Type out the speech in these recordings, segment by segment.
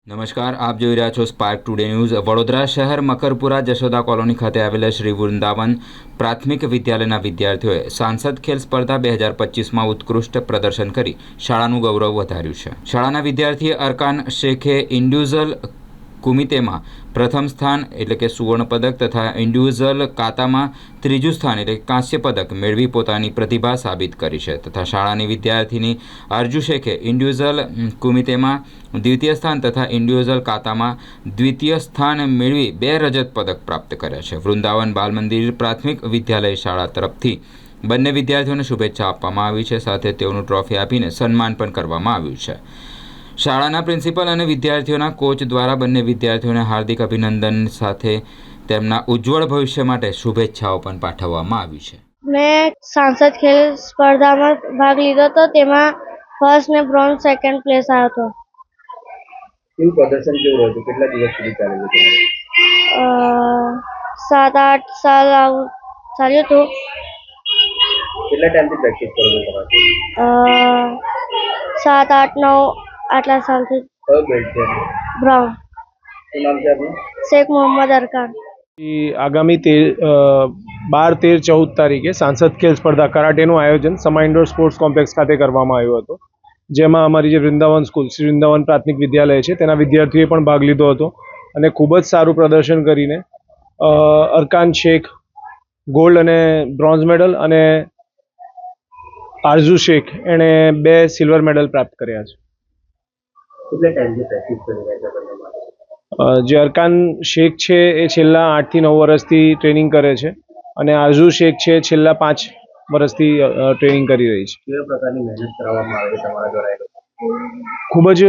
નમસ્કાર, આપ જોઈ રહ્યા છો સ્પાર્ક ટુડે ન્યૂઝ। વડોદરા શહેર મકરપુરા જશોદા કોલોની ખાતે આવેલા શ્રી વૃંદાવન પ્રાથમિક વિદ્યાલયના વિદ્યાર્થીઓએ સાંસદ ખેલ સ્પર્ધા 2025માં ઉત્કૃષ્ટ પ્રદર્શન કરી શાળાનું ગૌરવ વધાર્યું છે। શાળાના વિદ્યાર્થી અરકાન શેખે ઇન્ડિવિઝ્યુઅલ કુમિતેમાં પ્રથમ સ્થાન એટલે કે સુવર્ણ પદક તથા ઇન્ડિવિઝ્યુઅલ કાતામાં ત્રીજું સ્થાન એટલે કાંસ્ય પદક મેળવી પોતાની પ્રતિભા સાબિત કરી છે તથા શાળાની વિદ્યાર્થીની અરજુ શેખે ઇન્ડિવિઝ્યુઅલ કુમિતેમાં દ્વિતીય સ્થાન તથા ઇન્ડિવિઝ્યુઅલ કાતામાં દ્વિતીય સ્થાન મેળવી 2 રજત પદક પ્રાપ્ત કર્યા છે। વૃંદાવન બાલ મંદિર પ્રાથમિક વિદ્યાલય શાળા તરફથી બંને વિદ્યાર્થીઓને શુભેચ્છા આપવામાં આવી છે, સાથે તેઓનું ટ્રોફી આપીને સન્માન પણ કરવામાં આવ્યું છે। શાળાના પ્રિન્સિપલ અને વિદ્યાર્થીઓના કોચ દ્વારા બંને વિદ્યાર્થીઓને હાર્દિક અભિનંદન સાથે તેમના ઉજ્જવળ ભવિષ્ય માટે શુભેચ્છાઓ પણ પાઠવવામાં આવી છે। મેં સાંસદ ખેલ સ્પર્ધામાં ભાગ લીધો હતો, તેમાં ફર્સ્ટ ને બ્રોન્ઝ સેકન્ડ પ્લેસ આવ્યો હતો। કેવું પ્રદર્શન કેવું રહ્યું હતું? કેટલા દિવસ સુધી ચાલેલું હતું? 7-8 સાલ આવું ચાલ્યું હતું। કેટલા ટાઈમથી પ્રેક્ટિસ કરો છો તમે? 7-8-9 આટલા સાલથી। કયો બેલ્ટ છે? બ્રાઉન। શું નામ છે આપનું? શેખ મોહમ્મદ અરકાન। આગામી 12, 13, 14 તારીખે સાંસદ ખેલ સ્પર્ધા કરાટેનું આયોજન સમા ઇન્ડોર સ્પોર્ટ્સ કોમ્પ્લેક્સ ખાતે કરવામાં આવ્યું હતું, જેમાં અમારી જે વૃંદાવન સ્કૂલ શ્રી વૃંદાવન પ્રાથમિક વિદ્યાલય છે તેના વિદ્યાર્થીઓએ પણ ભાગ લીધો હતો અને ખૂબ જ સારું પ્રદર્શન કરીને અરકાન શેખ ગોલ્ડ અને બ્રોન્ઝ મેડલ અને આરઝુ શેખ એણે 2 સિલ્વર મેડલ પ્રાપ્ત કર્યા છે। કેટલા ટાઈમથી પ્રેક્ટિસ કરી રહ્યા છો તમે? જે અરકાન શેખ છે એ છેલ્લા 8 થી 9 વર્ષથી ટ્રેનિંગ કરે છે અને આરઝુ શેખ છે છેલ્લા 5 વર્ષથી ટ્રેનિંગ કરી રહી છે। કેવા પ્રકારની મહેનત કરવામાં આવે છે તમારા દ્વારા? ખૂબ જ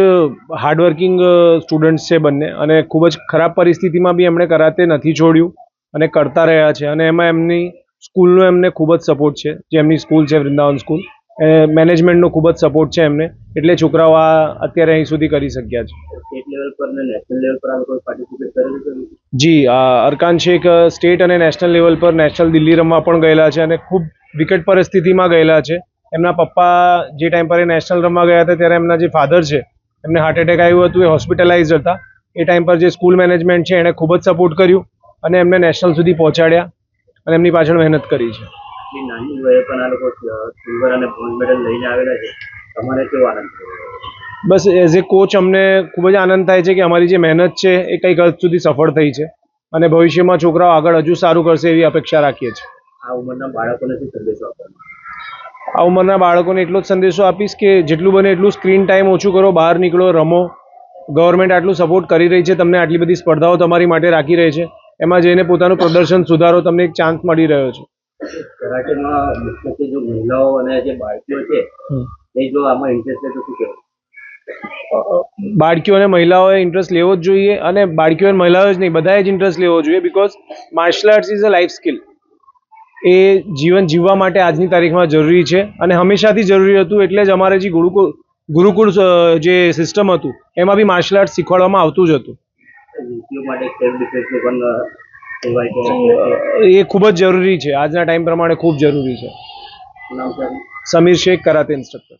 હાર્ડવર્કિંગ સ્ટુડન્ટ્સ છે બંને, અને ખૂબ જ ખરાબ પરિસ્થિતિમાં બી એમણે કરાતે નથી છોડ્યું અને કરતા રહ્યા છે, અને એમાં એમની સ્કૂલનો એમને ખૂબ જ સપોર્ટ છે। જે એમની સ્કૂલ છે વૃંદાવન સ્કૂલ, મેનેજમેન્ટનો ખૂબ જ સપોર્ટ છે એમને, એટલે છોકરાઓ આ અત્યારે અહીં સુધી કરી શક્યા છે। સ્ટેટ લેવલ પર અને નેશનલ લેવલ પર આ લોકો પાર્ટિસિપેટ કરેલું છે? જી, અરકાન શેખ સ્ટેટ અને નેશનલ લેવલ પર નેશનલ દિલ્હી રમવા પણ ગયેલા છે અને ખૂબ વિકટ પરિસ્થિતિમાં ગયેલા છે। એમના પપ્પા જે ટાઈમ પર એ નેશનલ રમવા ગયા હતા ત્યારે એમના જે ફાધર છે એમને હાર્ટ એટેક આવ્યું હતું, એ હોસ્પિટલાઇઝ હતા। એ ટાઈમ પર જે સ્કૂલ મેનેજમેન્ટ છે એણે ખૂબ જ સપોર્ટ કર્યું અને એમને નેશનલ સુધી પહોંચાડ્યા અને એમની પાછળ મહેનત કરી છે। નાની વયે પણ આ લોકો સિલ્વર અને બ્રોન્ઝ મેડલ લઈને આવેલા છે, તમારે કેવો આનંદ થયો? બસ એઝ એ કોચ અમને ખૂબ જ આનંદ થાય છે કે અમારી જે મહેનત છે એ કંઈક હદ સુધી સફળ થઈ છે અને ભવિષ્યમાં છોકરાઓ આગળ હજુ સારું કરશે એવી અપેક્ષા રાખીએ છીએ। આ ઉંમરના બાળકોને શું સંદેશો આપવાનો? આ ઉંમરના બાળકોને એટલો જ સંદેશો આપીશ કે જેટલું બને એટલું સ્ક્રીન ટાઈમ ઓછું કરો, બહાર નીકળો, રમો। ગવર્મેન્ટ આટલું સપોર્ટ કરી રહી છે, તમને આટલી બધી સ્પર્ધાઓ તમારી માટે રાખી રહી છે, એમાં જઈને પોતાનું પ્રદર્શન સુધારો, તમને એક ચાન્સ મળી રહ્યો છે। કરાટેમાં મુખ્યત્વે જો મહિલાઓ અને જે બાળકીઓ છે એ જો આમાં ઇન્ટરેસ્ટ લે તો શું કહેવું? બાળકીઓ અને મહિલાઓએ ઇન્ટરેસ્ટ લેવો જ જોઈએ, અને બાળકીઓ અને મહિલાઓ જ નહીં, બધાએ જ ઇન્ટરેસ્ટ લેવો જોઈએ, because martial arts is a life skill. એ જીવન જીવવા માટે આજની તારીખમાં જરૂરી છે અને હંમેશાથી જરૂરી હતું, એટલે જ અમારે જે ગુરુકુળ જે સિસ્ટમ હતું એમાં બી માર્શલ આર્ટ્સ શીખવાડવામાં આવતું જ હતું। યુવતીઓ માટે સેલ્ફ ડિફેન્સનું પણ કહેવાય છે, એ ખૂબ જ જરૂરી છે, આજના ટાઈમ પ્રમાણે ખૂબ જરૂરી છે। શું નામ છે? સમીર શેખ, કરાતે ઇન્સ્ટ્રક્ટર।